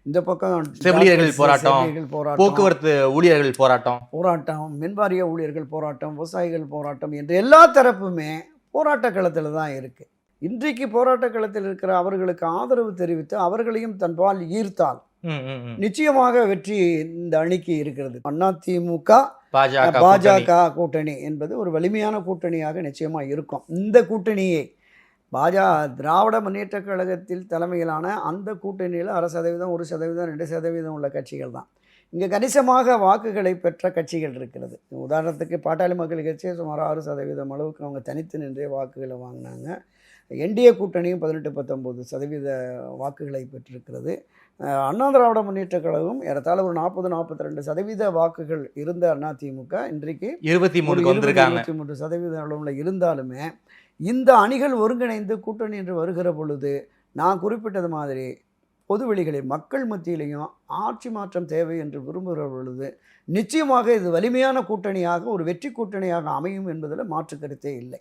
இந்த பக்கம் செவிலியர்கள் போராட்டம், செவிலியர்கள் போராட்டம், போக்குவரத்து ஊழியர்கள் போராட்டம், மின்வாரிய ஊழியர்கள் போராட்டம், விவசாயிகள் போராட்டம் என்று எல்லா தரப்புமே போராட்ட களத்தில் தான் இருக்குது. இன்றைக்கு போராட்ட களத்தில் இருக்கிற அவர்களுக்கு ஆதரவு தெரிவித்து அவர்களையும் தன்பால் ஈர்த்தால் நிச்சயமாக வெற்றி இந்த அணிக்கு இருக்கிறது. அதிமுக பாஜக கூட்டணி என்பது ஒரு வலிமையான கூட்டணியாக நிச்சயமாக இருக்கும். இந்த கூட்டணியை திராவிட முன்னேற்ற கழகத்தில் தலைமையிலான அந்த கூட்டணியில் 1% 1% 2% உள்ள கட்சிகள் தான். இங்கே கணிசமாக வாக்குகளை பெற்ற கட்சிகள் இருக்கிறது. உதாரணத்துக்கு பாட்டாளி மக்கள் கட்சியை சுமார் 6% அளவுக்கு அவங்க தனித்து நின்றே வாக்குகளை வாங்கினாங்க. என்டிஏ கூட்டணியும் 18-19% வாக்குகளை பெற்றிருக்கிறது. அண்ணா திராவிட முன்னேற்ற கழகம் ஏறத்தாழ ஒரு 40-42% வாக்குகள் இருந்த அதிமுக இன்றைக்கு 23% அளவில் இருந்தாலுமே இந்த அணிகள் ஒருங்கிணைந்து கூட்டணி என்று வருகிற பொழுது நான் குறிப்பிட்டது மாதிரி பொதுவெளிகளில் மக்கள் மத்தியிலையும் ஆட்சி மாற்றம் தேவை என்று விரும்புகிற பொழுது நிச்சயமாக இது வலிமையான கூட்டணியாக ஒரு வெற்றி கூட்டணியாக அமையும் என்பதில் மாற்று கருத்தே இல்லை.